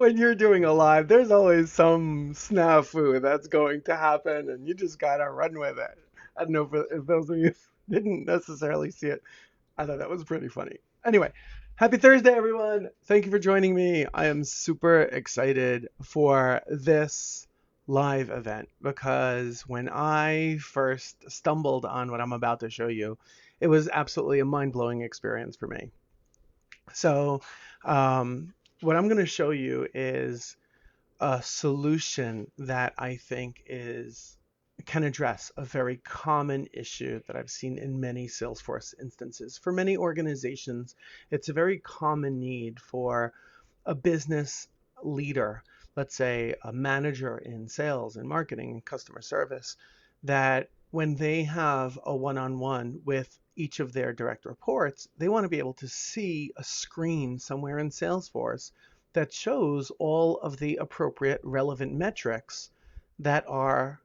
when you're doing a live, there's always some snafu that's going to happen, and you just gotta run with it. I don't know if those of you didn't necessarily see it. I thought that was pretty funny. Anyway, happy Thursday, everyone. Thank you for joining me. I am super excited for this live event because when I first stumbled on what I'm about to show you, it was absolutely a mind blowing experience for me. So, um, what I'm going to show you is a solution that I think is can address a very common issue that I've seen in many Salesforce instances. For many organizations, it's a very common need for a business leader, let's say a manager in sales and marketing and customer service, that when they have a one-on-one with each of their direct reports, they want to be able to see a screen somewhere in Salesforce that shows all of the appropriate relevant metrics that are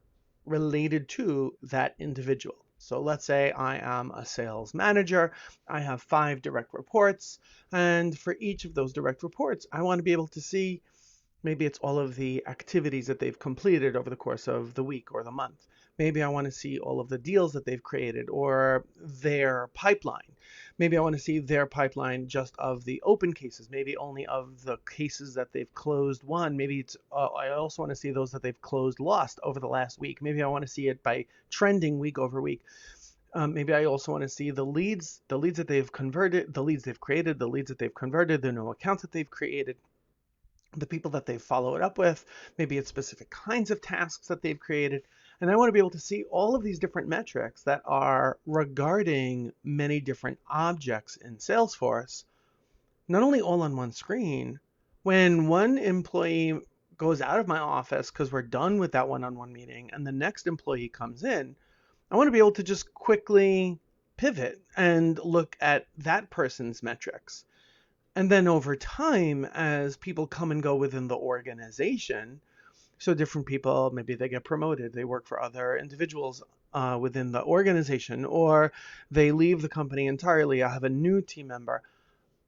related to that individual. So let's say I am a sales manager. I have 5 direct reports. And for each of those direct reports, I want to be able to see maybe it's all of the activities that they've completed over the course of the week or the month. Maybe I want to see all of the deals that they've created or their pipeline. Maybe I want to see their pipeline just of the open cases, maybe only of the cases that they've closed won. Maybe it's I also want to see those that they've closed lost over the last week. Maybe I want to see it by trending week over week. Maybe I also want to see the leads that they've converted, the leads they've created, the leads that they've converted, the new accounts that they've created, the people that they've followed up with. Maybe it's specific kinds of tasks that they've created. And I want to be able to see all of these different metrics that are regarding many different objects in Salesforce, not only all on one screen. When one employee goes out of my office because we're done with that one-on-one meeting and the next employee comes in, I want to be able to just quickly pivot and look at that person's metrics. And then over time, as people come and go within the organization, so different people, maybe they get promoted, they work for other individuals within the organization, or they leave the company entirely. I have a new team member.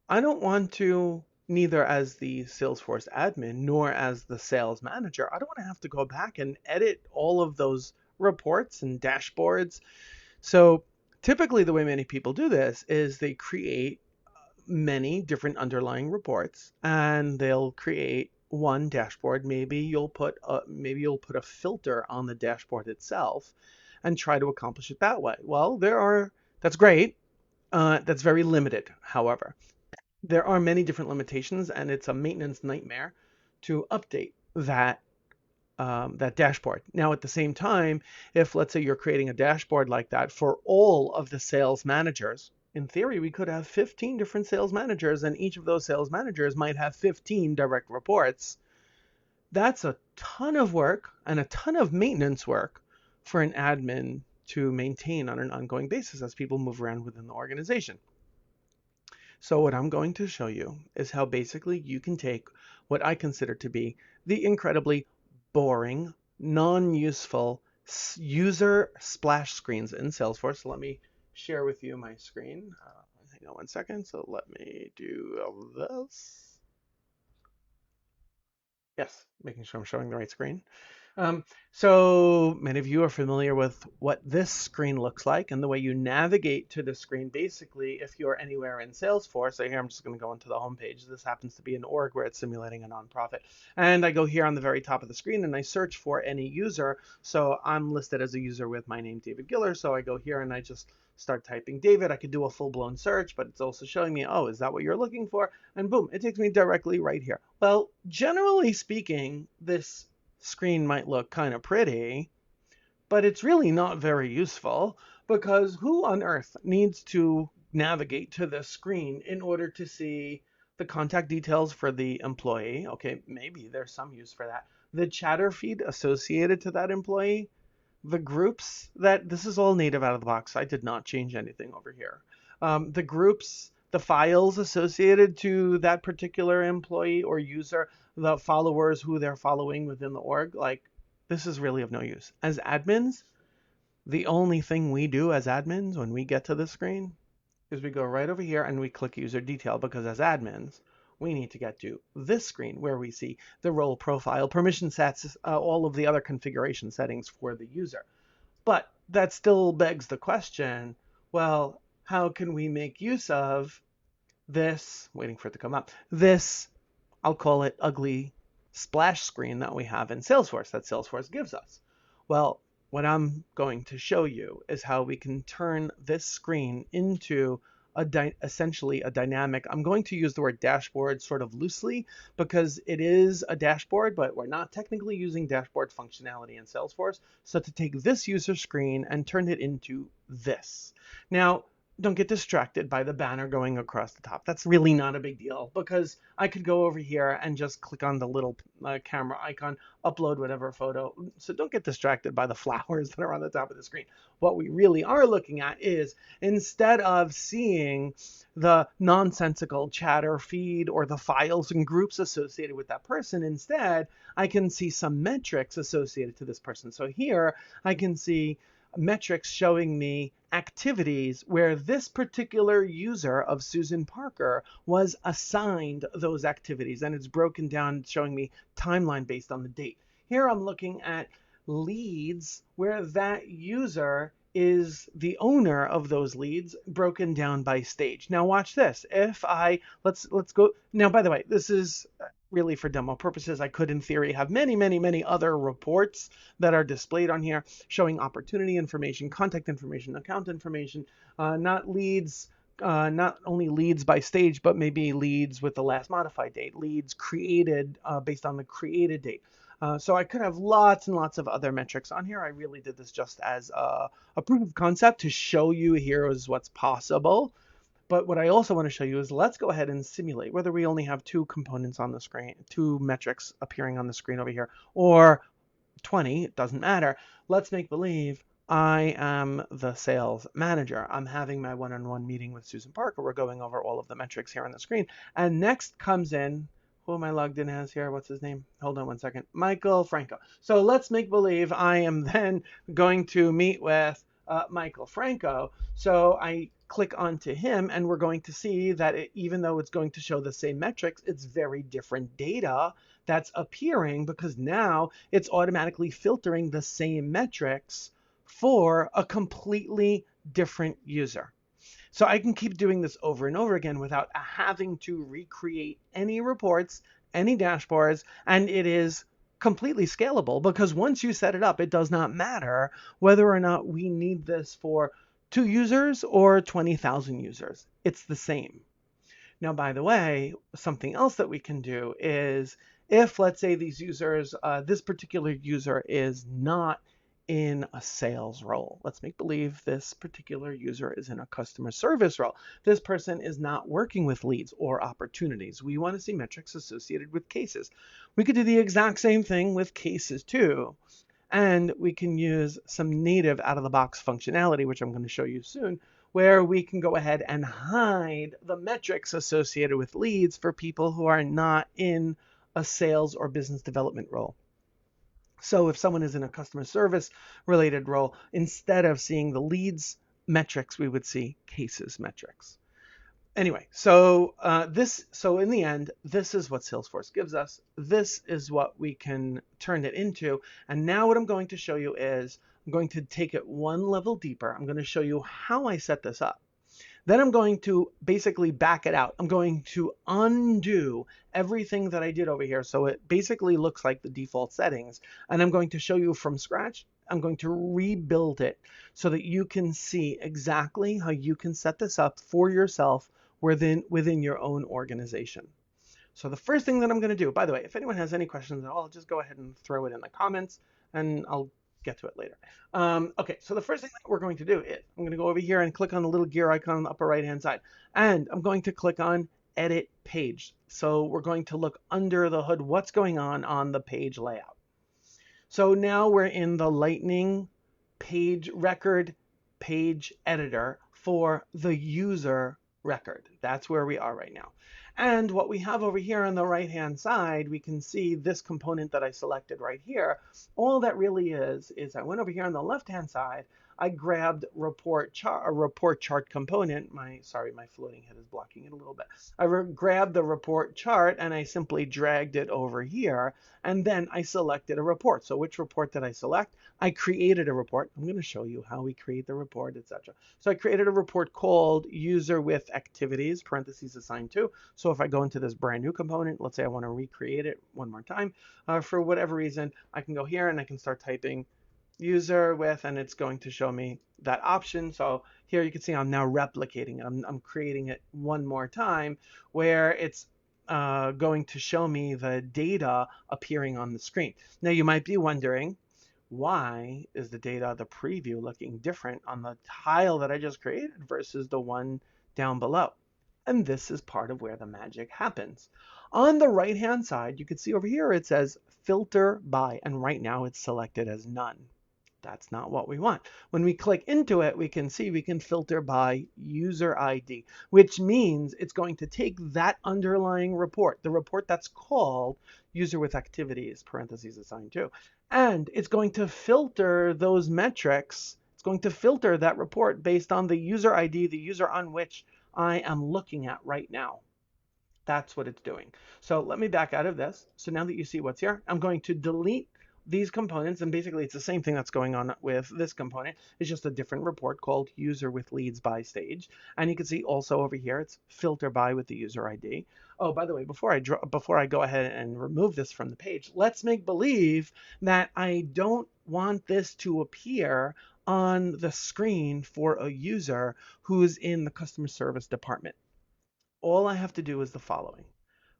I don't want to, neither as the Salesforce admin nor as the sales manager, I don't want to have to go back and edit all of those reports and dashboards. So typically, the way many people do this is they create many different underlying reports and they'll create one dashboard. Maybe you'll put a filter on the dashboard itself and try to accomplish it that way. Well, that's great. That's very limited, however. There are many different limitations, and it's a maintenance nightmare to update that dashboard. Now, at the same time, if let's say you're creating a dashboard like that for all of the sales managers, in theory, we could have 15 different sales managers, and each of those sales managers might have 15 direct reports. That's a ton of work and a ton of maintenance work for an admin to maintain on an ongoing basis as people move around within the organization. So what I'm going to show you is how basically you can take what I consider to be the incredibly boring, non-useful user splash screens in Salesforce. So let me share with you my screen. Hang on one second. So let me do this. Yes, making sure I'm showing the right screen. So many of you are familiar with what this screen looks like and the way you navigate to the screen. Basically, if you're anywhere in Salesforce, so here I'm just going to go into the home page. This happens to be an org where it's simulating a nonprofit. And I go here on the very top of the screen and I search for any user. So I'm listed as a user with my name, David Giller. So I go here and I just start typing David. I could do a full-blown search, but it's also showing me, oh, is that what you're looking for? And boom, it takes me directly right here. Well, generally speaking, this screen might look kind of pretty, but it's really not very useful because who on earth needs to navigate to this screen in order to see the contact details for the employee? Okay, maybe there's some use for that. The chatter feed associated to that employee, the groups that this is all native out of the box. I did not change anything over here. The groups, the files associated to that particular employee or user, the followers, who they're following within the org, like this is really of no use. As admins, the only thing we do as admins when we get to the screen is we go right over here and we click user detail because as admins, we need to get to this screen where we see the role profile, permission sets, all of the other configuration settings for the user. But that still begs the question, well, how can we make use of this, waiting for it to come up, this, I'll call it ugly splash screen that we have in Salesforce, that Salesforce gives us? Well, what I'm going to show you is how we can turn this screen into essentially a dynamic. I'm going to use the word dashboard sort of loosely because it is a dashboard, but we're not technically using dashboard functionality in Salesforce. So to take this user screen and turn it into this. Now, don't get distracted by the banner going across the top. That's really not a big deal because I could go over here and just click on the little camera icon, upload whatever photo. So don't get distracted by the flowers that are on the top of the screen. What we really are looking at is, instead of seeing the nonsensical chatter feed or the files and groups associated with that person, instead, I can see some metrics associated to this person. So here I can see metrics showing me activities where this particular user of Susan Parker was assigned those activities, and it's broken down showing me timeline based on the date. Here I'm looking at leads where that user is the owner of those leads, broken down by stage. Now watch this. If I let's go now, by the way, this is really for demo purposes. I could in theory have many other reports that are displayed on here showing opportunity information, contact information, account information, not leads, not only leads by stage, but maybe leads with the last modified date, leads created based on the created date. So I could have lots and lots of other metrics on here. I really did this just as a proof of concept to show you here is what's possible. But what I also want to show you is, let's go ahead and simulate whether we only have 2 components on the screen, 2 metrics appearing on the screen over here, or 20, it doesn't matter. Let's make believe I am the sales manager. I'm having my one-on-one meeting with Susan Parker. We're going over all of the metrics here on the screen. And next comes in, who am I logged in as here? What's his name? Hold on one second. Michael Franco. So let's make believe I am then going to meet with Michael Franco. So I click onto him, and we're going to see that even though it's going to show the same metrics, it's very different data that's appearing because now it's automatically filtering the same metrics for a completely different user. So I can keep doing this over and over again without having to recreate any reports, any dashboards, and it is completely scalable because once you set it up, it does not matter whether or not we need this for 2 users or 20,000 users. It's the same. Now, by the way, something else that we can do is if, let's say, these users, this particular user is not in a sales role. Let's make believe this particular user is in a customer service role. This person is not working with leads or opportunities. We want to see metrics associated with cases. We could do the exact same thing with cases too. And we can use some native out-of-the-box functionality, which I'm going to show you soon, where we can go ahead and hide the metrics associated with leads for people who are not in a sales or business development role. So if someone is in a customer service related role, instead of seeing the leads metrics, we would see cases metrics. Anyway, so in the end, this is what Salesforce gives us. This is what we can turn it into. And now what I'm going to show you is I'm going to take it one level deeper. I'm going to show you how I set this up. Then I'm going to basically back it out. I'm going to undo everything that I did over here so it basically looks like the default settings. And I'm going to show you from scratch. I'm going to rebuild it so that you can see exactly how you can set this up for yourself within your own organization. So the first thing that I'm going to do, by the way, if anyone has any questions at all, just go ahead and throw it in the comments and I'll get to it later. Okay, so the first thing that we're going to do is I'm going to go over here and click on the little gear icon on the upper right hand side, and I'm going to click on edit page. So we're going to look under the hood what's going on the page layout. So now we're in the Lightning page record page editor for the user record. That's where we are right now. And what we have over here on the right hand side, we can see this component that I selected right here. All that really is I went over here on the left hand side, I grabbed a report chart component. Sorry, my floating head is blocking it a little bit. Grabbed the report chart and I simply dragged it over here, and then I selected a report. So which report did I select? I created a report. I'm going to show you how we create the report, etc. So I created a report called user with activities, parentheses assigned to. So if I go into this brand new component, let's say I want to recreate it one more time, for whatever reason, I can go here and I can start typing user with, and it's going to show me that option. So here you can see I'm now replicating it. I'm creating it one more time where it's going to show me the data appearing on the screen. Now you might be wondering, why is the data, the preview, looking different on the tile that I just created versus the one down below? And this is part of where the magic happens. On the right hand side, you can see over here it says filter by, and right now it's selected as none. That's not what we want. When we click into it, we can see we can filter by user ID, which means it's going to take that underlying report, the report that's called user with activities, parentheses assigned to, and it's going to filter those metrics. It's going to filter that report based on the user ID, the user on which I am looking at right now. That's what it's doing. So let me back out of this. So now that you see what's here, I'm going to delete these components, and basically it's the same thing that's going on with this component. It's just a different report called user with leads by stage. And you can see also over here, it's filter by with the user ID. Oh, by the way, before I go ahead and remove this from the page, let's make believe that I don't want this to appear on the screen for a user who's in the customer service department. All I have to do is the following.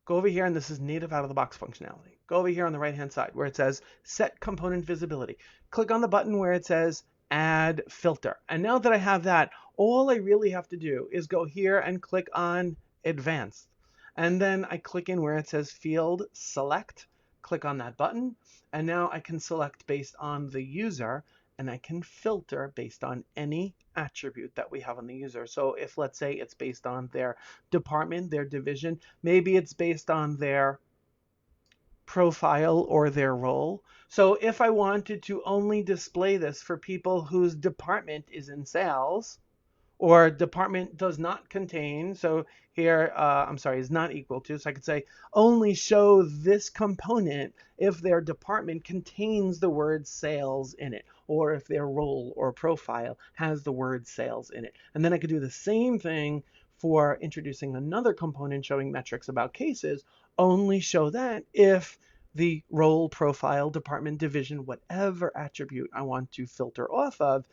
Go over here, and this is native out-of-the-box functionality. Go over here on the right-hand side where it says Set Component Visibility. Click on the button where it says Add Filter. And now that I have that, all I really have to do is go here and click on Advanced. And then I click in where it says Field Select. Click on that button, and now I can select based on the user, and I can filter based on any attribute that we have on the user. So if, let's say, it's based on their department, their division, maybe it's based on their profile or their role. So if I wanted to only display this for people whose department is in sales, or department does not contain, so here, I'm sorry, is not equal to, so I could say only show this component if their department contains the word sales in it, or if their role or profile has the word sales in it. And then I could do the same thing for introducing another component showing metrics about cases, only show that if the role, profile, department, division, whatever attribute I want to filter off of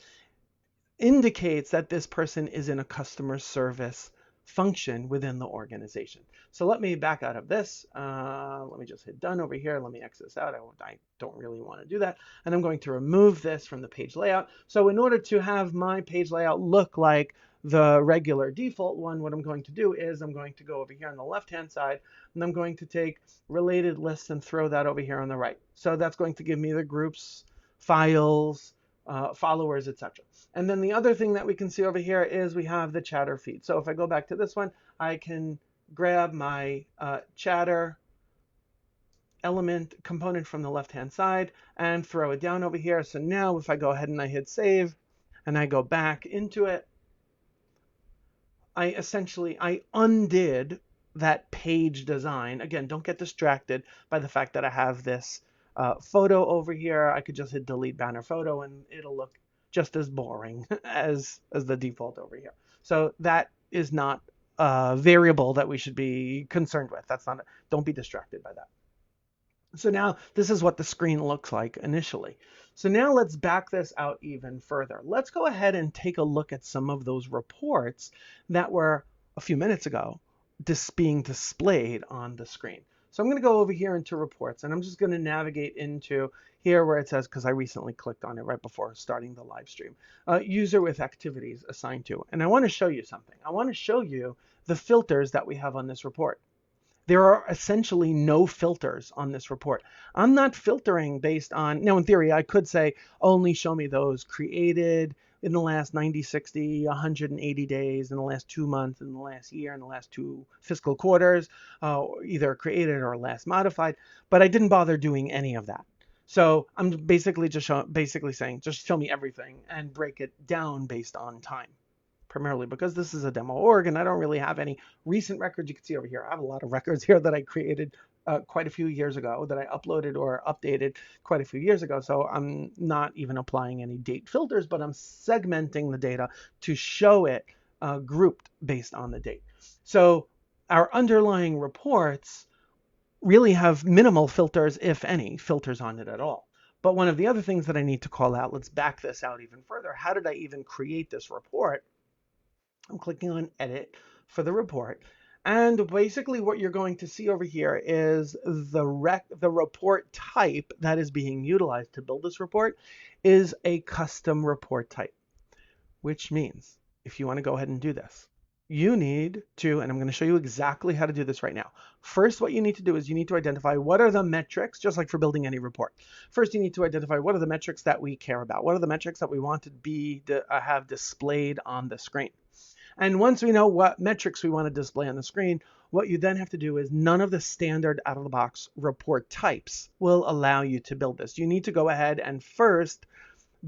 indicates that this person is in a customer service function within the organization. So let me back out of this. Let me just hit done over here. Let me exit this out. I don't really want to do that. And I'm going to remove this from the page layout. So in order to have my page layout look like the regular default one, what I'm going to do is I'm going to go over here on the left-hand side, and I'm going to take related lists and throw that over here on the right. So that's going to give me the groups, files, followers, etc. And then the other thing that we can see over here is we have the chatter feed. So if I go back to this one, I can grab my chatter element component from the left-hand side and throw it down over here. So now if I go ahead and I hit save and I go back into it, I undid that page design. Again, don't get distracted by the fact that I have this photo over here. I could just hit delete banner photo and it'll look just as boring as the default over here. So that is not a variable that we should be concerned with. Don't be distracted by that. So now this is what the screen looks like initially. So now let's back this out even further. Let's go ahead and take a look at some of those reports that were a few minutes ago being displayed on the screen. So I'm going to go over here into reports, and I'm just going to navigate into here where it says, because I recently clicked on it right before starting the live stream, user with activities assigned to. And I want to show you something. I want to show you the filters that we have on this report. There are essentially no filters on this report. I'm not filtering based on, now in theory, I could say only show me those created in the last 90, 60, 180 days, in the last 2 months, in the last year, in the last 2 fiscal quarters, either created or last modified, but I didn't bother doing any of that. So I'm basically basically saying, just show me everything and break it down based on time. Primarily because this is a demo org and I don't really have any recent records. You can see over here, I have a lot of records here that I created quite a few years ago, that I uploaded or updated quite a few years ago. So I'm not even applying any date filters, but I'm segmenting the data to show it grouped based on the date. So our underlying reports really have minimal filters, if any filters on it at all. But one of the other things that I need to call out, let's back this out even further. How did I even create this report? I'm clicking on edit for the report. And basically what you're going to see over here is the report type that is being utilized to build this report is a custom report type, which means if you want to go ahead and do this, you need to, and I'm going to show you exactly how to do this right now. First, what you need to do is you need to identify what are the metrics, just like for building any report. First, you need to identify what are the metrics that we care about. What are the metrics that we want to have displayed on the screen? And once we know what metrics we want to display on the screen, what you then have to do is none of the standard out of the box report types will allow you to build this. You need to go ahead and first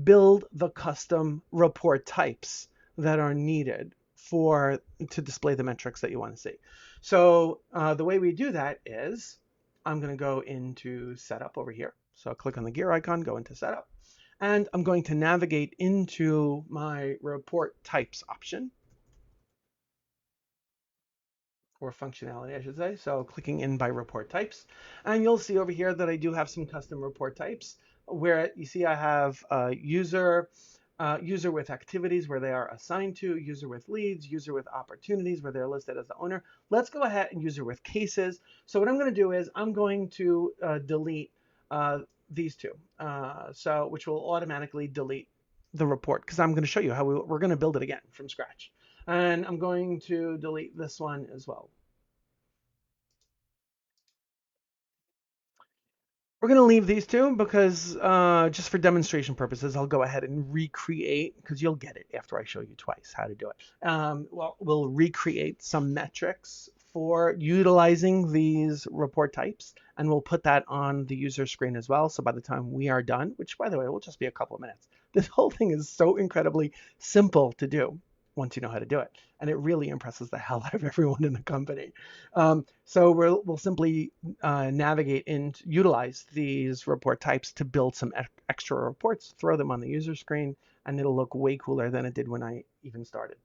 build the custom report types that are needed to display the metrics that you want to see. So the way we do that is I'm going to go into setup over here. So I'll click on the gear icon, go into setup, and I'm going to navigate into my report types option, or functionality, I should say. So clicking in by report types, and you'll see over here that I do have some custom report types where you see I have user with activities where they are assigned to, user with leads, user with opportunities where they're listed as the owner. Let's go ahead and user with cases. So what I'm going to do is I'm going to delete these two, which will automatically delete the report because I'm going to show you how we're going to build it again from scratch. And I'm going to delete this one as well. We're going to leave these two because just for demonstration purposes, I'll go ahead and recreate, because you'll get it after I show you twice how to do it. Well, we'll recreate some metrics for utilizing these report types, and we'll put that on the user screen as well. So by the time we are done, which by the way will just be a couple of minutes, this whole thing is so incredibly simple to do once you know how to do it. And it really impresses the hell out of everyone in the company. So we'll simply navigate and utilize these report types to build some extra reports, throw them on the user screen, and it'll look way cooler than it did when I even started.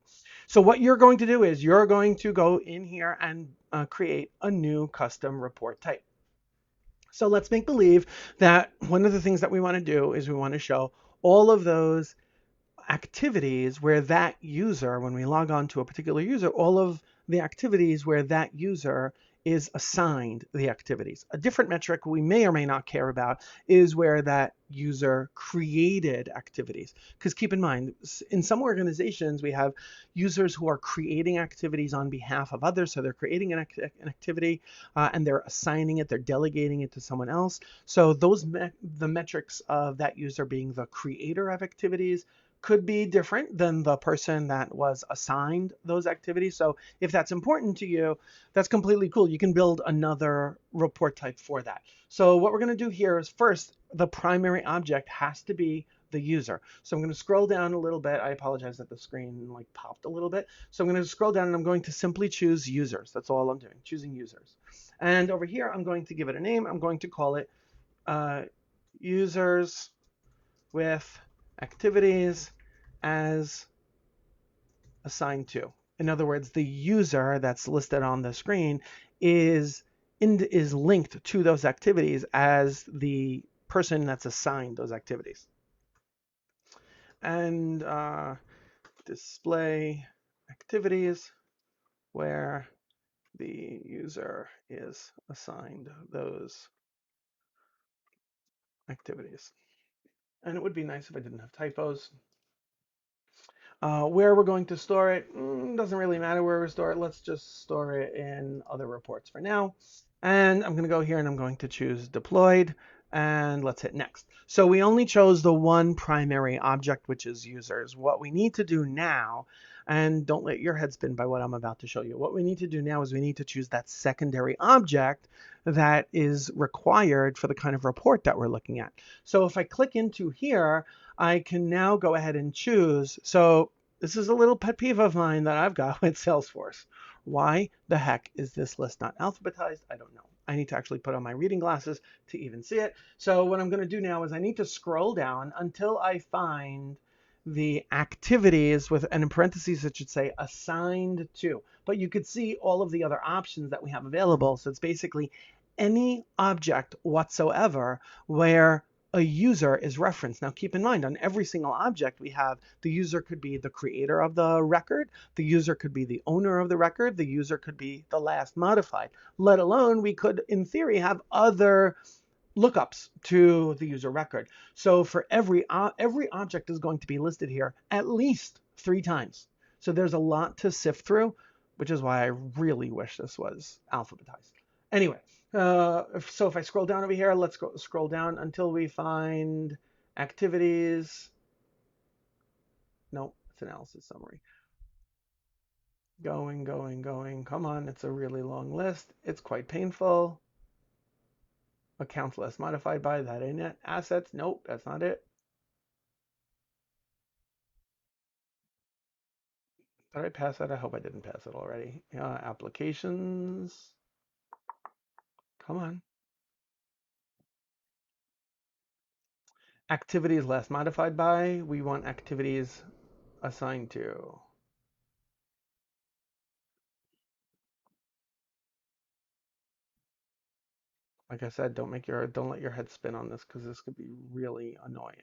So what you're going to do is you're going to go in here and create a new custom report type. So let's make believe that one of the things that we want to do is we want to show all of those activities where that user, when we log on to a particular user, all of the activities where that user is assigned the activities. A different metric we may or may not care about is where that user created activities. Because keep in mind, in some organizations, we have users who are creating activities on behalf of others. So they're creating an activity and they're assigning it, they're delegating it to someone else. So the metrics of that user being the creator of activities could be different than the person that was assigned those activities. So if that's important to you, that's completely cool. You can build another report type for that. So what we're going to do here is first, the primary object has to be the user. So I'm going to scroll down a little bit. I apologize that the screen like popped a little bit. So I'm going to scroll down and I'm going to simply choose users. That's all I'm doing, choosing users. And over here, I'm going to give it a name. I'm going to call it users with activities as assigned to. In other words, the user that's listed on the screen is linked to those activities as the person that's assigned those activities. And display activities where the user is assigned those activities. And it would be nice if I didn't have typos. Where we're going to store it, doesn't really matter where we store it. Let's just store it in other reports for now. And I'm going to go here and I'm going to choose deployed and let's hit next. So we only chose the one primary object, which is users. What we need to do now And don't let your head spin by what I'm about to show you. What we need to do now is we need to choose that secondary object that is required for the kind of report that we're looking at. So if I click into here, I can now go ahead and choose. So this is a little pet peeve of mine that I've got with Salesforce. Why the heck is this list not alphabetized? I don't know. I need to actually put on my reading glasses to even see it. So what I'm going to do now is I need to scroll down until I find the activities with, and in parentheses it should say assigned to. But you could see all of the other options that we have available. So it's basically any object whatsoever where a user is referenced. Now keep in mind, on every single object we have, the user could be the creator of the record, the user could be the owner of the record, the user could be the last modified, let alone we could, in theory, have other lookups to the user record. So for every object is going to be listed here at least 3 times. So there's a lot to sift through, which is why I really wish this was alphabetized. Anyway, so if I scroll down over here, let's go scroll down until we find activities. No, it's analysis summary. Going, going, going. Come on, it's a really long list. It's quite painful. Accounts less modified by, that ain't it. Assets, nope, that's not it. Did I pass that? I hope I didn't pass it already. Applications. Come on. Activities last modified by. We want activities assigned to. Like I said, don't let your head spin on this because this could be really annoying.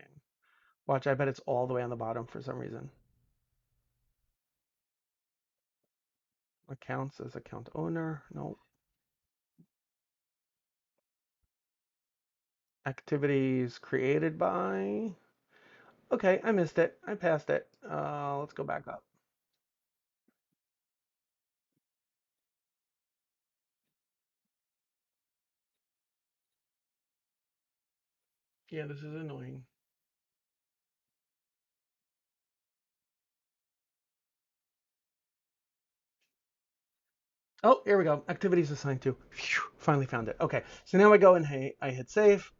Watch, I bet it's all the way on the bottom for some reason. Accounts as account owner. Nope. Activities created by. Okay, I missed it. I passed it. Let's go back up. Yeah, this is annoying. Oh, here we go. Activities assigned to. Phew, finally found it. Okay, so now I go and hey, I hit save.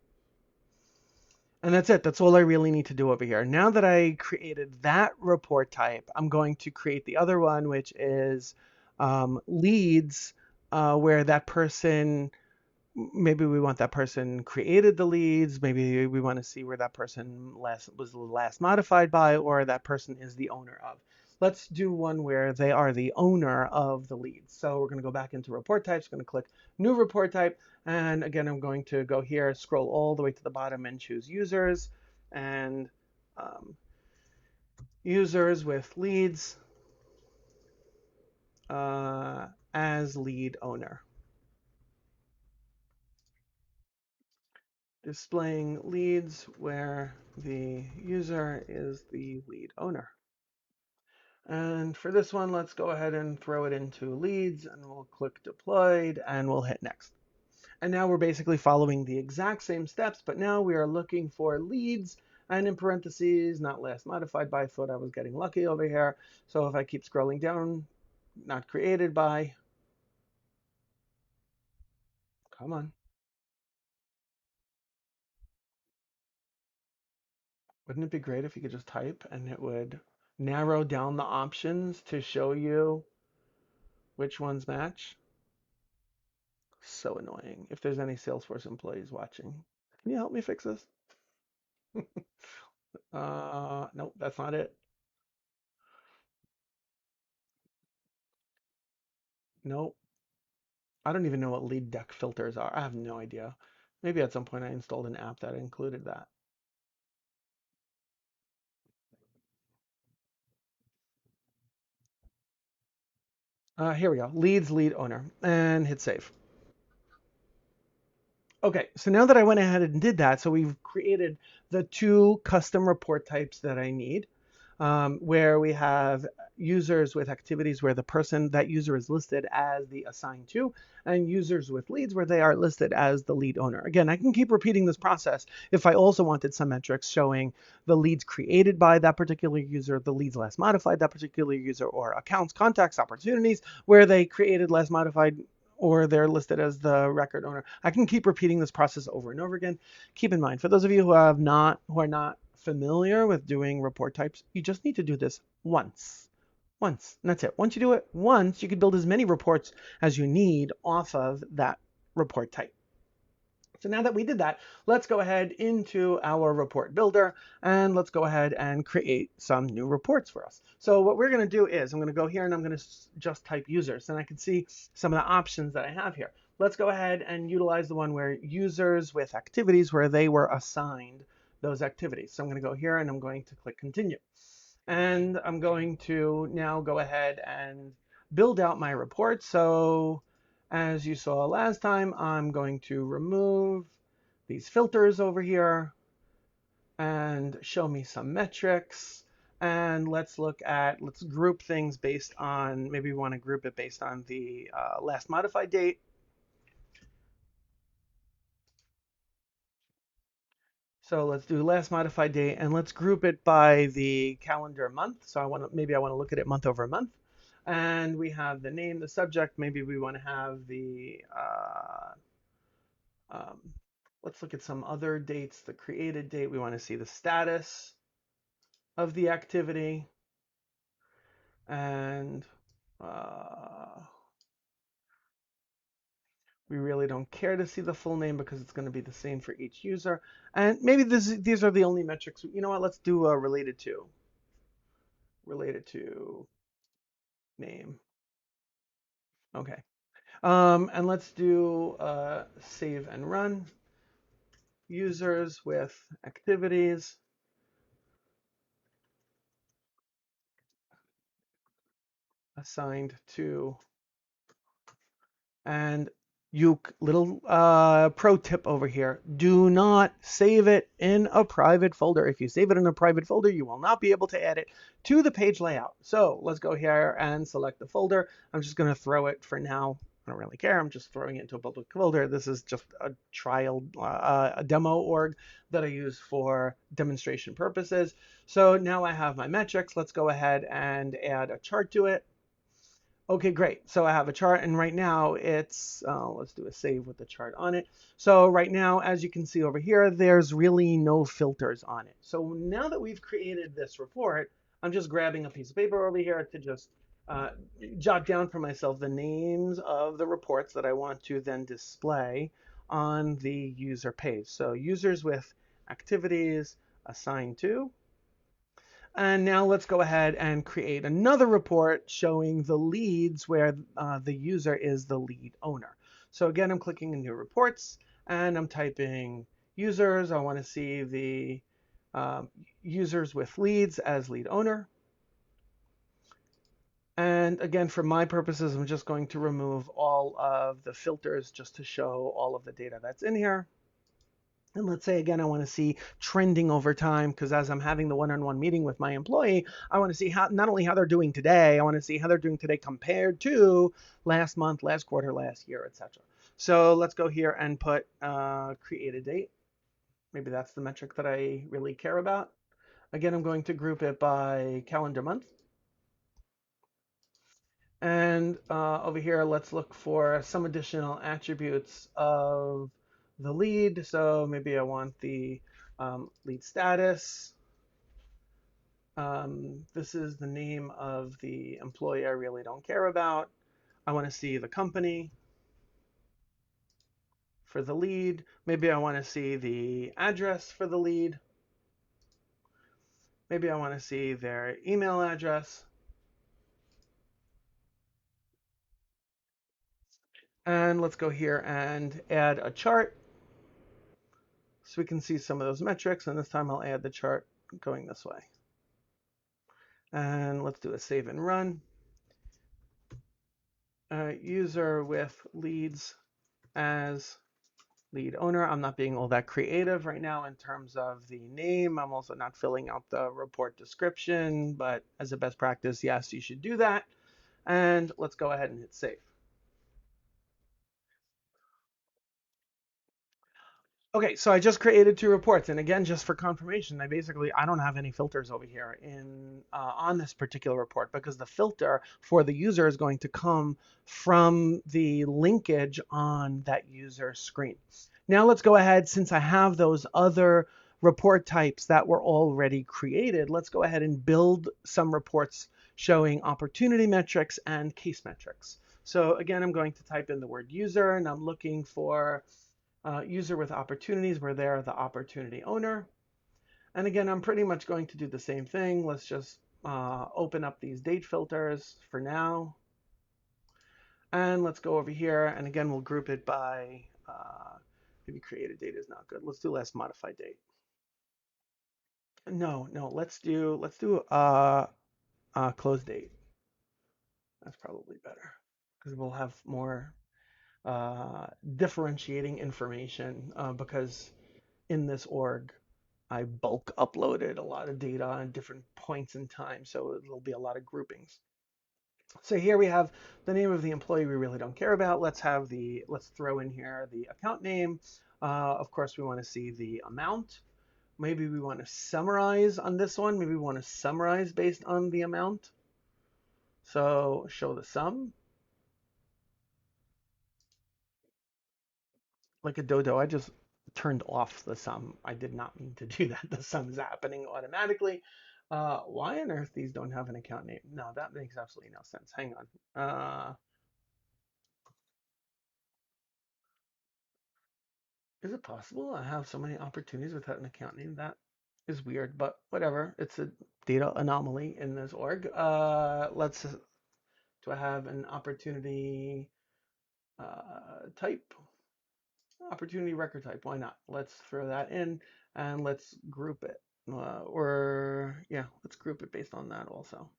And that's it. That's all I really need to do over here. Now that I created that report type, I'm going to create the other one, which is leads, where that person, maybe we want that person created the leads. Maybe we want to see where that person was last modified by, or that person is the owner of. Let's do one where they are the owner of the leads. So we're going to go back into report types, going to click new report type. And again, I'm going to go here, scroll all the way to the bottom and choose users and um, users with leads as lead owner. Displaying leads where the user is the lead owner. And for this one, let's go ahead and throw it into leads and we'll click deployed and we'll hit next. And now we're basically following the exact same steps, but now we are looking for leads and in parentheses, not last modified by. I thought I was getting lucky over here. So if I keep scrolling down, not created by, come on. Wouldn't it be great if you could just type and it would narrow down the options to show you which ones match? So annoying. If there's any Salesforce employees watching, can you help me fix this? Nope, that's not it. Nope. I don't even know what lead deck filters are. I have no idea. Maybe at some point I installed an app that included that. Here we go. Leads, lead owner, and hit save. Okay, so now that I went ahead and did that, so we've created the 2 custom report types that I need, where we have users with activities where the person, that user is listed as the assigned to, and users with leads where they are listed as the lead owner. Again, I can keep repeating this process if I also wanted some metrics showing the leads created by that particular user, the leads last modified that particular user, or accounts, contacts, opportunities where they created, last modified, or they're listed as the record owner. I can keep repeating this process over and over again. Keep in mind, for those of you who are not familiar with doing report types, you just need to do this once. Once, and that's it. Once you do it once, you can build as many reports as you need off of that report type. So now that we did that, let's go ahead into our report builder and let's go ahead and create some new reports for us. So what we're going to do is I'm going to go here and I'm going to just type users, and I can see some of the options that I have here. Let's go ahead and utilize the one where users with activities where they were assigned those activities. So I'm going to go here and I'm going to click continue. And I'm going to now go ahead and build out my report. So as you saw last time, I'm going to remove these filters over here and show me some metrics. And let's group things based on, maybe we want to group it based on the last modified date. So let's do last modified date and let's group it by the calendar month. So maybe I want to look at it month over month. And we have the name, the subject. Maybe we want to have the, um, let's look at some other dates, the created date. We want to see the status of the activity. And we really don't care to see the full name because it's going to be the same for each user. And maybe these are the only metrics. You know what? Let's do related to name. Okay. And let's do save and run. Users with activities assigned to. And little pro tip over here, do not save it in a private folder. If you save it in a private folder, you will not be able to add it to the page layout. So let's go here and select the folder. I'm just going to throw it for now. I don't really care. I'm just throwing it into a public folder. This is just a trial, a demo org that I use for demonstration purposes. So now I have my metrics. Let's go ahead and add a chart to it. Okay, great. So I have a chart, and right now it's, let's do a save with the chart on it. So right now, as you can see over here, there's really no filters on it. So now that we've created this report, I'm just grabbing a piece of paper over here to just jot down for myself the names of the reports that I want to then display on the user page. So users with activities assigned to. And now let's go ahead and create another report showing the leads where the user is the lead owner. So again, I'm clicking in new reports and I'm typing users. I want to see the users with leads as lead owner. And again, for my purposes, I'm just going to remove all of the filters just to show all of the data that's in here. And let's say, again, I want to see trending over time, because as I'm having the one-on-one meeting with my employee, I want to see not only how they're doing today, I want to see how they're doing today compared to last month, last quarter, last year, etc. So let's go here and put create a date. Maybe that's the metric that I really care about. Again, I'm going to group it by calendar month. And over here, let's look for some additional attributes of the lead. So maybe I want the lead status. This is the name of the employee I really don't care about. I want to see the company for the lead. Maybe I want to see the address for the lead. Maybe I want to see their email address. And let's go here and add a chart so we can see some of those metrics. And this time I'll add the chart going this way. And let's do a save and run. User with leads as lead owner. I'm not being all that creative right now in terms of the name. I'm also not filling out the report description, but as a best practice, yes, you should do that. And let's go ahead and hit save. Okay, so I just created two reports, and again, just for confirmation, I don't have any filters over here in on this particular report because the filter for the user is going to come from the linkage on that user screen. Now let's go ahead, since I have those other report types that were already created, let's go ahead and build some reports showing opportunity metrics and case metrics. So again, I'm going to type in the word user, and I'm looking for user with opportunities where they're the opportunity owner. And again, I'm pretty much going to do the same thing. Let's just open up these date filters for now. And let's go over here. And again, we'll group it by maybe created date is not good. Let's do last modified date. No, no, let's do close date. That's probably better because we'll have more differentiating information because in this org, I bulk uploaded a lot of data on different points in time, so there'll be a lot of groupings. So here we have the name of the employee we really don't care about. Let's throw in here the account name. Of course, we want to see the amount. Maybe we want to summarize on this one. Maybe we want to summarize based on the amount. So show the sum. Like a dodo, I just turned off the sum. I did not mean to do that. The sum is happening automatically. Why on earth these don't have an account name? No, that makes absolutely no sense. Hang on. Is it possible I have so many opportunities without an account name? That is weird, but whatever. It's a data anomaly in this org. Do I have an opportunity type? Opportunity record type. Why not? Let's throw that in and let's group it. Or yeah, let's group it based on that also.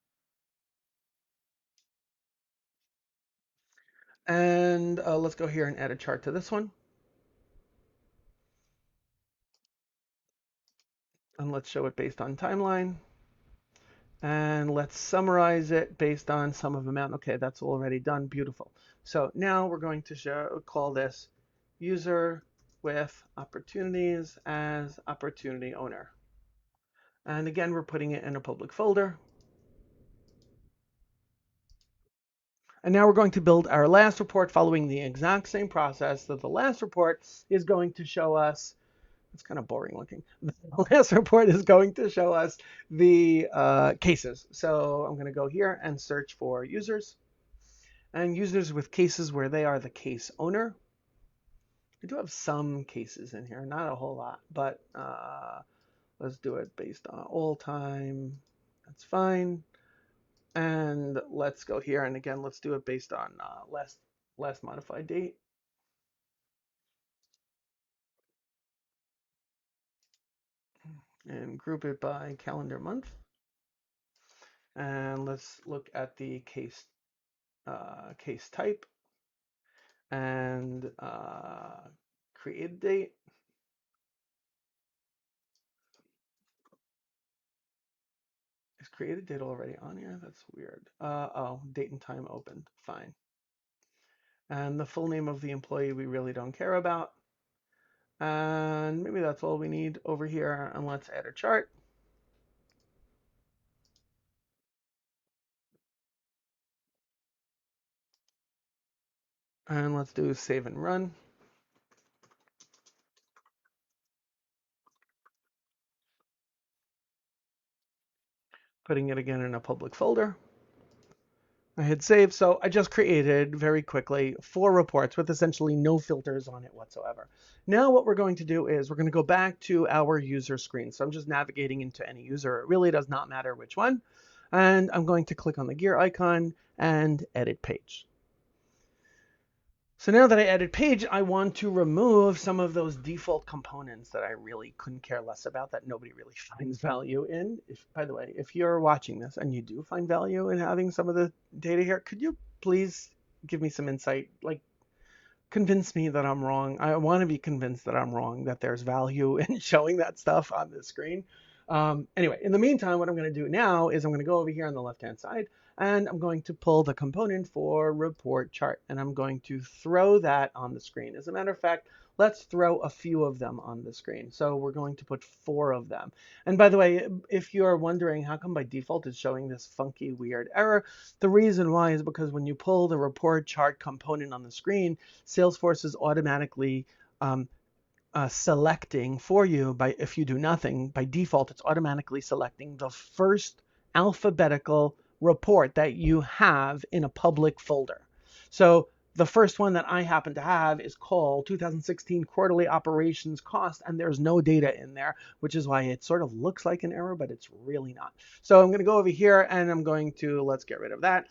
And let's go here and add a chart to this one. And let's show it based on timeline. And let's summarize it based on sum of amount. Okay, that's already done. Beautiful. So now we're going to call this user with opportunities as opportunity owner. And again, we're putting it in a public folder. And now we're going to build our last report following the exact same process that the last report is going to show us. It's kind of boring looking. The last report is going to show us the cases. So I'm going to go here and search for users and users with cases where they are the case owner. I do have some cases in here, not a whole lot, but let's do it based on all time. That's fine. And let's go here. And again, let's do it based on last modified date. And group it by calendar month. And let's look at the case type and create date. Is created date already on here? That's weird. Oh, date and time opened. Fine. And the full name of the employee we really don't care about. And maybe that's all we need over here. And let's add a chart. And let's do save and run. Putting it again in a public folder. I hit save. So I just created very quickly 4 reports with essentially no filters on it whatsoever. Now what we're going to do is we're going to go back to our user screen. So I'm just navigating into any user. It really does not matter which one. And I'm going to click on the gear icon and edit page. So now that I added page, I want to remove some of those default components that I really couldn't care less about, that nobody really finds value in. By the way, if you're watching this and you do find value in having some of the data here, could you please give me some insight? Like, convince me that I'm wrong. I want to be convinced that I'm wrong, that there's value in showing that stuff on the screen. Anyway, in the meantime, what I'm going to do now is I'm going to go over here on the left-hand side, and I'm going to pull the component for report chart, and I'm going to throw that on the screen. As a matter of fact, let's throw a few of them on the screen. So we're going to put 4 of them. And by the way, if you're wondering how come by default it's showing this funky, weird error, the reason why is because when you pull the report chart component on the screen, Salesforce is automatically um, selecting for you by, if you do nothing, by default, it's automatically selecting the first alphabetical report that you have in a public folder. So the first one that I happen to have is called 2016 Quarterly Operations Cost, and there's no data in there, which is why it sort of looks like an error, but it's really not. So I'm going to go over here and I'm going to, let's get rid of that.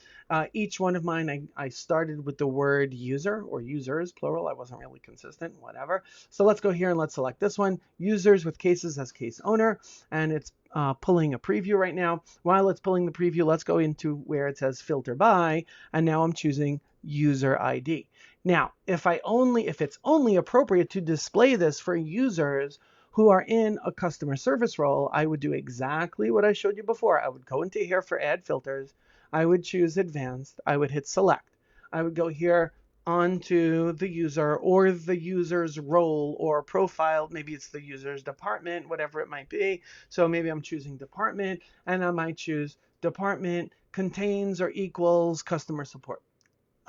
Each one of mine, I started with the word user or users, plural. I wasn't really consistent, whatever. So let's go here and let's select this one, users with cases as case owner, and it's pulling a preview right now. While it's pulling the preview, let's go into where it says filter by, and now I'm choosing user ID. Now, if it's only appropriate to display this for users who are in a customer service role, I would do exactly what I showed you before. I would go into here for add filters. I would choose advanced. I would hit select. I would go here onto the user or the user's role or profile. Maybe it's the user's department, whatever it might be. So maybe I'm choosing department, and I might choose department contains or equals customer support.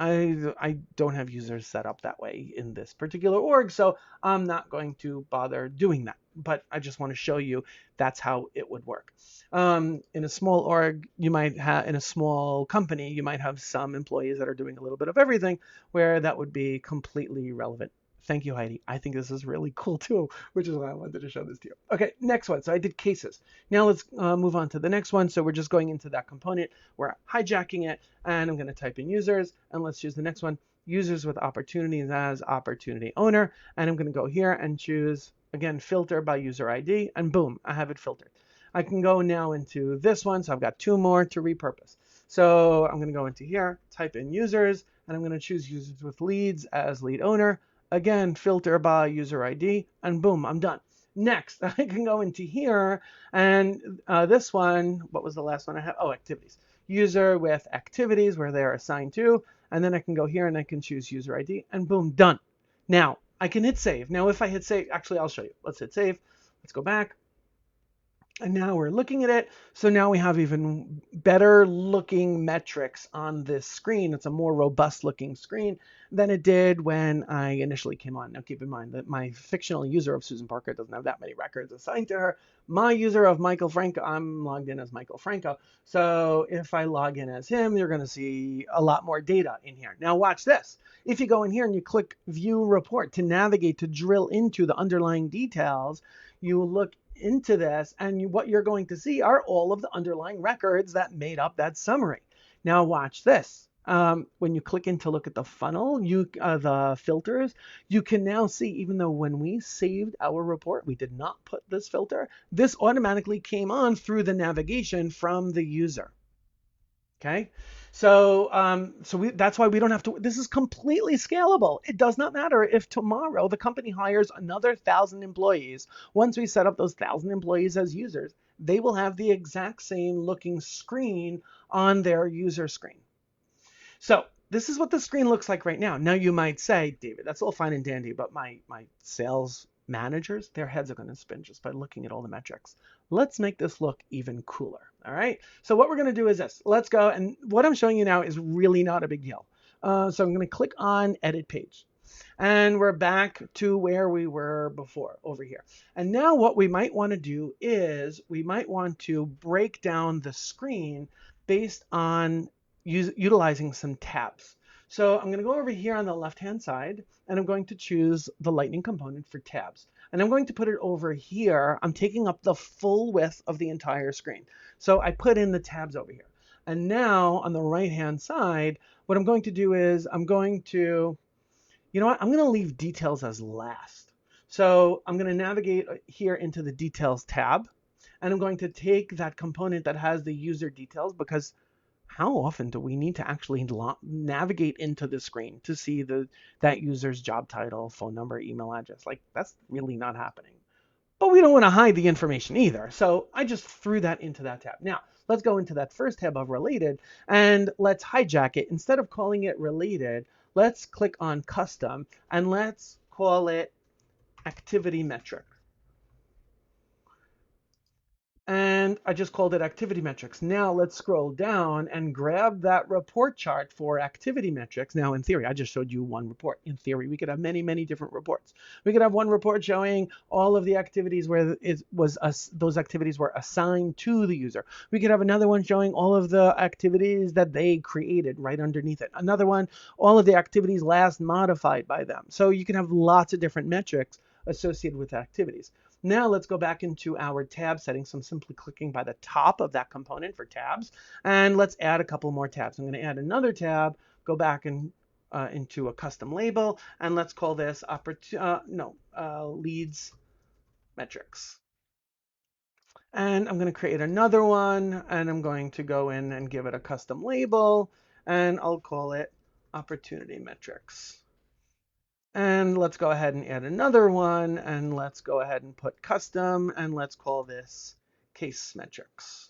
I don't have users set up that way in this particular org, so I'm not going to bother doing that. But I just want to show you that's how it would work. In a small org, in a small company, you might have some employees that are doing a little bit of everything, where that would be completely relevant. Thank you, Heidi. I think this is really cool too, which is why I wanted to show this to you. Okay, next one. So I did cases. Now let's move on to the next one. So we're just going into that component. We're hijacking it, and I'm going to type in users, and let's choose the next one, users with opportunities as opportunity owner. And I'm going to go here and choose, again, filter by user ID, and boom, I have it filtered. I can go now into this one. So I've got 2 more to repurpose. So I'm going to go into here, type in users, and I'm going to choose users with leads as lead owner. Again, filter by user ID, and boom, I'm done. Next, I can go into here, and this one, what was the last one I had? Oh, activities. User with activities where they're assigned to, and then I can go here and I can choose user ID, and boom, done. Now, I can hit save. Now, if I hit save, actually, I'll show you. Let's hit save. Let's go back. And now we're looking at it. So now we have even better looking metrics on this screen. It's a more robust looking screen than it did when I initially came on. Now keep in mind that my fictional user of Susan Parker doesn't have that many records assigned to her. My user of Michael Franco, I'm logged in as Michael Franco. So if I log in as him, you're going to see a lot more data in here. Now watch this. If you go in here and you click view report to navigate, to drill into the underlying details, you look into this, and what you're going to see are all of the underlying records that made up that summary. Now watch this. When you click in to look at the funnel, the filters, you can now see, even though when we saved our report, we did not put this filter, this automatically came on through the navigation from the user. Okay, so that's why we don't have to. This is completely scalable. It does not matter if tomorrow the company hires another 1,000 employees. Once we set up those 1,000 employees as users, they will have the exact same looking screen on their user screen. So this is what the screen looks like right now. Now you might say, David, that's all fine and dandy, but my sales managers, their heads are going to spin just by looking at all the metrics. Let's make this look even cooler. All right. So what we're going to do is this. Let's go. And what I'm showing you now is really not a big deal. So I'm going to click on edit page. And we're back to where we were before over here. And now what we might want to do is we might want to break down the screen based on utilizing some tabs. So I'm going to go over here on the left-hand side, and I'm going to choose the lightning component for tabs. And I'm going to put it over here. I'm taking up the full width of the entire screen. So I put in the tabs over here. And now on the right-hand side, what I'm going to do is I'm going to, you know what? I'm going to leave details as last. So I'm going to navigate here into the details tab, and I'm going to take that component that has the user details, because how often do we need to actually navigate into the screen to see that user's job title, phone number, email address? Like, that's really not happening. But we don't want to hide the information either. So I just threw that into that tab. Now, let's go into that first tab of related and let's hijack it. Instead of calling it related, let's click on custom and let's call it activity metric. And I just called it activity metrics. Now let's scroll down and grab that report chart for activity metrics. Now, in theory, I just showed you one report. In theory, we could have many, many different reports. We could have one report showing all of the activities where those activities were assigned to the user. We could have another one showing all of the activities that they created right underneath it. Another one, all of the activities last modified by them. So you can have lots of different metrics associated with activities. Now let's go back into our tab settings. So I'm simply clicking by the top of that component for tabs. And let's add a couple more tabs. I'm going to add another tab, go back and into a custom label, and let's call this leads metrics. And I'm going to create another one, and I'm going to go in and give it a custom label, and I'll call it opportunity metrics. And let's go ahead and add another one, and let's go ahead and put custom, and let's call this case metrics.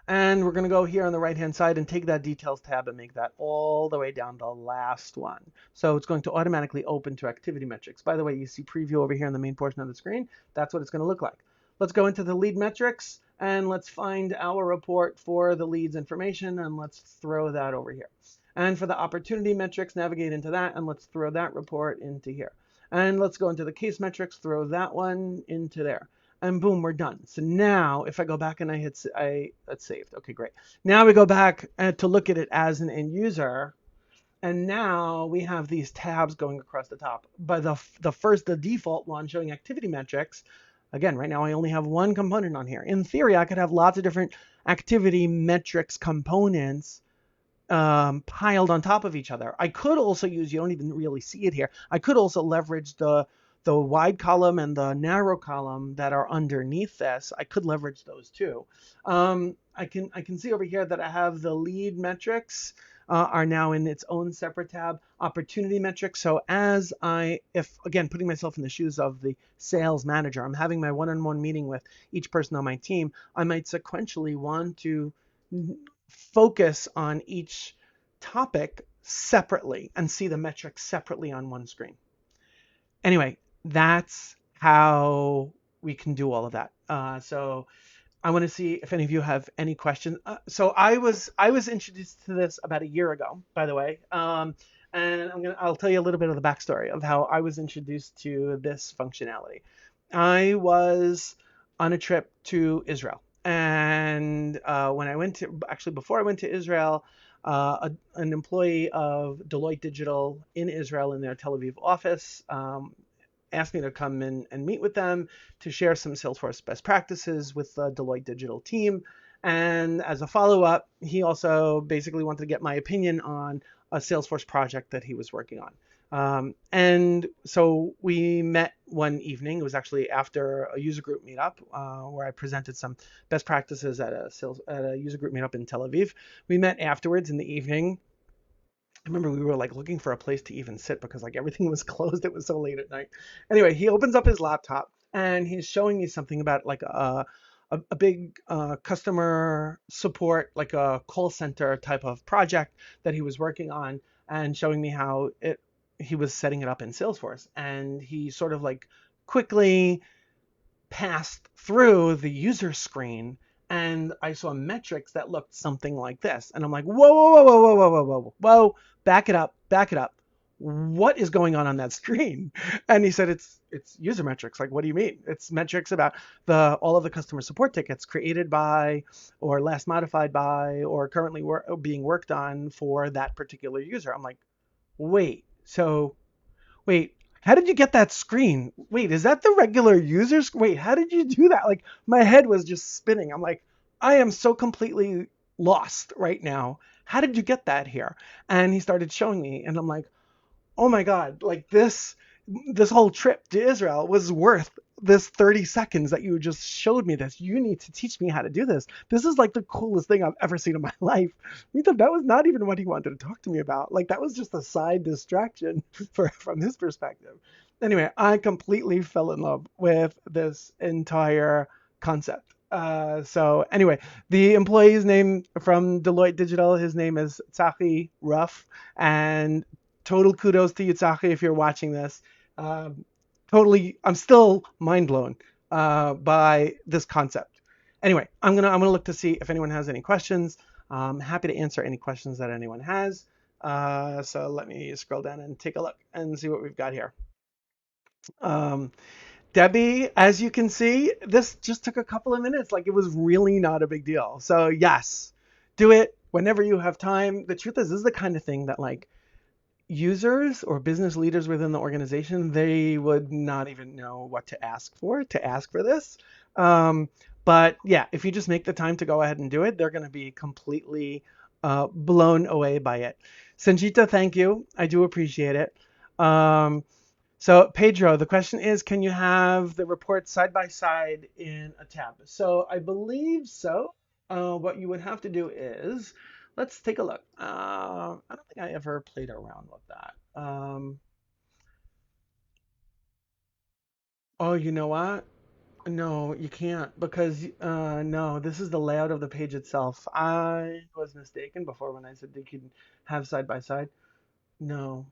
And we're going to go here on the right-hand side and take that details tab and make that all the way down to the last one. So it's going to automatically open to activity metrics. By the way, you see preview over here in the main portion of the screen. That's what it's going to look like. Let's go into the lead metrics, and let's find our report for the leads information, and let's throw that over here. And for the opportunity metrics, navigate into that, and let's throw that report into here. And let's go into the case metrics, throw that one into there. And boom, we're done. So now if I go back and that's saved. Okay, great. Now we go back to look at it as an end user. And now we have these tabs going across the top. But the default one showing activity metrics, again, right now I only have one component on here. In theory, I could have lots of different activity metrics components piled on top of each other. I could also use, you don't even really see it here, I could also leverage the wide column and the narrow column that are underneath this. I could leverage those too. I can see over here that I have the lead metrics are now in its own separate tab, opportunity metrics. So if again, putting myself in the shoes of the sales manager, I'm having my one-on-one meeting with each person on my team, I might sequentially want to focus on each topic separately and see the metrics separately on one screen. Anyway, that's how we can do all of that. So I want to see if any of you have any questions. So I was introduced to this about a year ago, by the way, and I'll tell you a little bit of the backstory of how I was introduced to this functionality. I was on a trip to Israel, and when I went to before I went to Israel, an employee of Deloitte Digital in Israel in their Tel Aviv office asked me to come in and meet with them to share some Salesforce best practices with the Deloitte Digital team. And as a follow-up, he also basically wanted to get my opinion on a Salesforce project that he was working on. And so we met one evening. It was actually after a user group meetup where I presented some best practices at a user group meetup in Tel Aviv. We met afterwards in the evening. I remember we were like looking for a place to even sit because like everything was closed. It was so late at night. Anyway, he opens up his laptop and he's showing me something about like a big customer support, like a call center type of project that he was working on, and showing me how he was setting it up in Salesforce. And he sort of like quickly passed through the user screen, and I saw metrics that looked something like this. And I'm like, whoa, whoa, whoa, whoa, whoa, whoa, whoa, whoa, back it up, back it up. What is going on that screen? And he said, it's user metrics. Like, what do you mean? It's metrics about all of the customer support tickets created by, or last modified by, or currently being worked on for that particular user. I'm like, wait, how did you get that screen? Wait, is that the regular users? Wait, how did you do that? Like, my head was just spinning. I'm like, I am so completely lost right now. How did you get that here? And he started showing me, and I'm like, oh my God, like this whole trip to Israel was worth this 30 seconds that you just showed me this. You need to teach me how to do this. This is like the coolest thing I've ever seen in my life. We thought that was not even what he wanted to talk to me about. Like that was just a side distraction from his perspective. Anyway, I completely fell in love with this entire concept. So anyway, the employee's name from Deloitte Digital, his name is Tsachi Ruff, and total kudos to you, Tsachi, if you're watching this. Um, totally, I'm still mind blown by this concept. Anyway, I'm gonna look to see if anyone has any questions. I'm happy to answer any questions that anyone has. So let me scroll down and take a look and see what we've got here. Um, Debbie, as you can see, this just took a couple of minutes. Like it was really not a big deal. So yes, do it whenever you have time. The truth is, this is the kind of thing that like users or business leaders within the organization, they would not even know what to ask for this. Um, but yeah, if you just make the time to go ahead and do it, they're going to be completely blown away by it. Sanjita, thank you. I do appreciate it. Um, so Pedro, the question is, can you have the report side by side in a tab? So I believe so. What you would have to do is, let's take a look. I don't think I ever played around with that. Oh, you know what? No, you can't because no, this is the layout of the page itself. I was mistaken before when I said they could have side by side. No,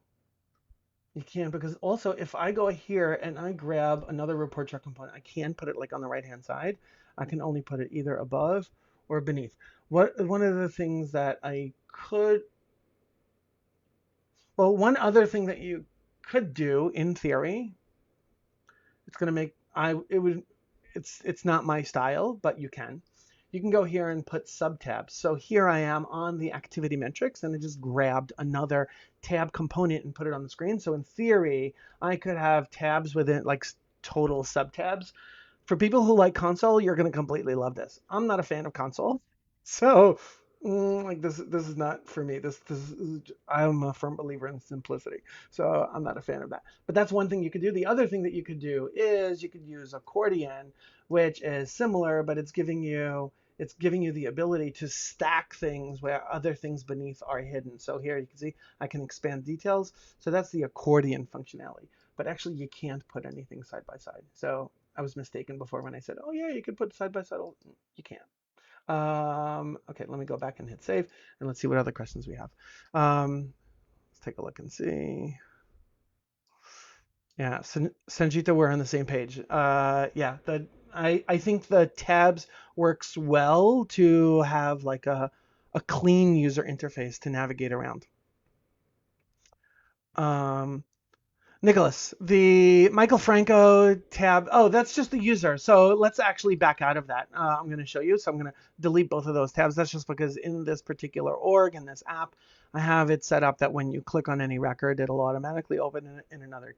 you can because also if I go here and I grab another report chart component, I can put it like on the right hand side. I can only put it either above or beneath. One of the things that I could, well, one other thing that you could do in theory, it's gonna make I it would it's not my style, but you can. You can go here and put subtabs. So here I am on the activity metrics and I just grabbed another tab component and put it on the screen. So in theory, I could have tabs within like total subtabs. For people who like console, you're going to completely love this. I'm not a fan of console. So like this is not for me. This is, I'm a firm believer in simplicity. So I'm not a fan of that. But that's one thing you could do. The other thing that you could do is you could use accordion, which is similar, but it's giving you the ability to stack things where other things beneath are hidden. So here you can see I can expand details. So that's the accordion functionality. But actually you can't put anything side by side. So I was mistaken before when I said, oh yeah, you could put side by side. You can't. Okay, let me go back and hit save and let's see what other questions we have. Let's take a look and see. Yeah, Sanjita, we're on the same page. Yeah, I think the tabs works well to have like a clean user interface to navigate around. Um, Nicholas, the Michael Franco tab. Oh, that's just the user. So let's actually back out of that. I'm going to show you. So I'm going to delete both of those tabs. That's just because in this particular org, in this app, I have it set up that when you click on any record, it'll automatically open in another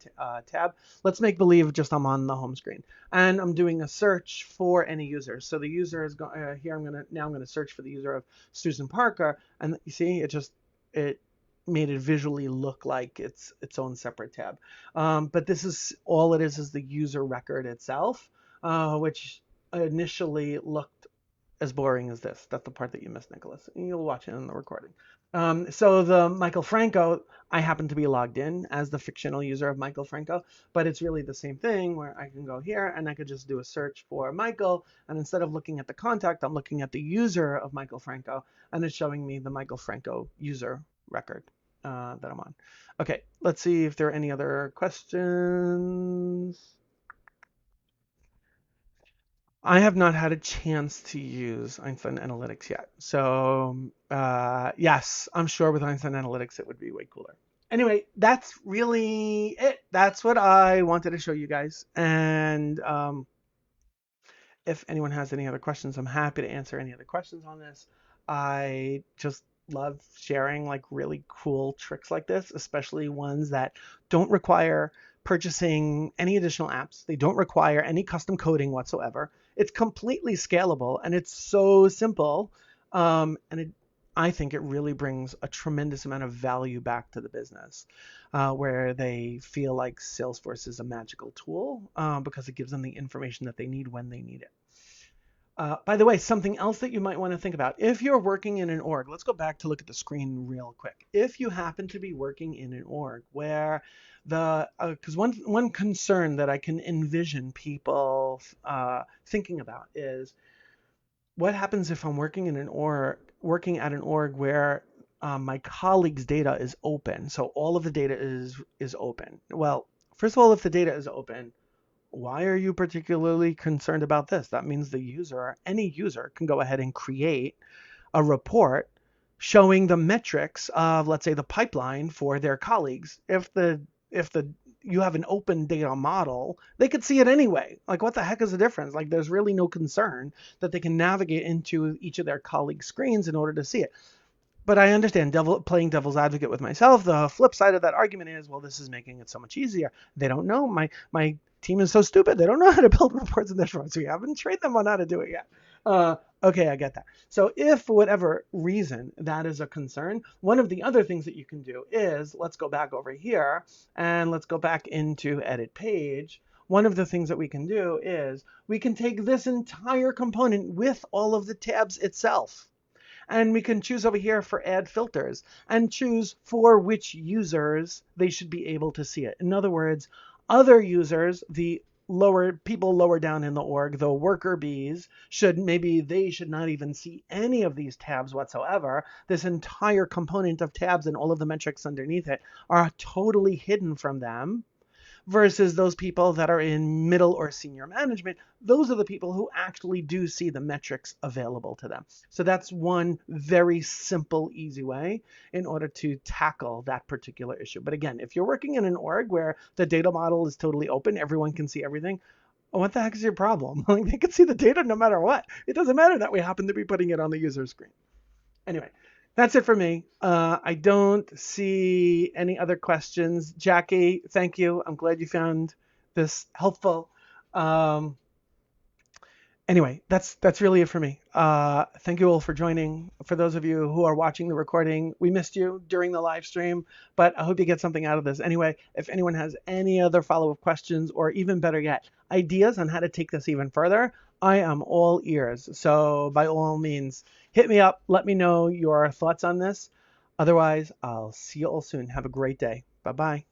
tab. Let's make believe just I'm on the home screen and I'm doing a search for any user. So the user is going here. I'm going to search for the user of Susan Parker, and you see it made it visually look like it's its own separate tab. But this is all it is the user record itself, which initially looked as boring as this. That's the part that you missed, Nicholas. You'll watch it in the recording. So the Michael Franco, I happen to be logged in as the fictional user of Michael Franco, but it's really the same thing where I can go here and I could just do a search for Michael. And instead of looking at the contact, I'm looking at the user of Michael Franco and it's showing me the Michael Franco user record that I'm on. Okay, let's see if there are any other questions. I have not had a chance to use Einstein Analytics yet. So, yes, I'm sure with Einstein Analytics it would be way cooler. Anyway, that's really it. That's what I wanted to show you guys. And if anyone has any other questions, I'm happy to answer any other questions on this. I just love sharing like really cool tricks like this, especially ones that don't require purchasing any additional apps. They don't require any custom coding whatsoever. It's completely scalable and it's so simple. And I think it really brings a tremendous amount of value back to the business, where they feel like Salesforce is a magical tool because it gives them the information that they need when they need it. By the way, something else that you might want to think about. If you're working in an org, let's go back to look at the screen real quick. If you happen to be working in an org where because one concern that I can envision people thinking about is what happens if I'm working in an org, working at an org where my colleagues' data is open. So all of the data is open. Well, first of all, if the data is open, why are you particularly concerned about this? That means the user, any user, can go ahead and create a report showing the metrics of, let's say, the pipeline for their colleagues. If the you have an open data model, they could see it anyway. Like, what the heck is the difference? Like, there's really no concern that they can navigate into each of their colleagues' screens in order to see it. But I understand playing devil's advocate with myself. The flip side of that argument is, well, this is making it so much easier. They don't know. My team is so stupid. They don't know how to build reports and dashboards. We haven't trained them on how to do it yet. Okay, I get that. So if for whatever reason that is a concern, one of the other things that you can do is, let's go back over here and let's go back into edit page. One of the things that we can do is we can take this entire component with all of the tabs itself. And we can choose over here for add filters and choose for which users they should be able to see it. In other words, other users, the people lower down in the org, the worker bees, they should not even see any of these tabs whatsoever. This entire component of tabs and all of the metrics underneath it are totally hidden from them. Versus those people that are in middle or senior management, those are the people who actually do see the metrics available to them. So that's one very simple, easy way in order to tackle that particular issue. But again, if you're working in an org where the data model is totally open, everyone can see everything, what the heck is your problem? Like, they can see the data no matter what. It doesn't matter that we happen to be putting it on the user screen. Anyway, that's it for me. I don't see any other questions. Jackie, thank you. I'm glad you found this helpful. Um, anyway, that's really it for me. Thank you all for joining. For those of you who are watching the recording, we missed you during the live stream, but I hope you get something out of this. Anyway, if anyone has any other follow-up questions, or even better yet, ideas on how to take this even further, I am all ears. So by all means, hit me up. Let me know your thoughts on this. Otherwise, I'll see you all soon. Have a great day. Bye-bye.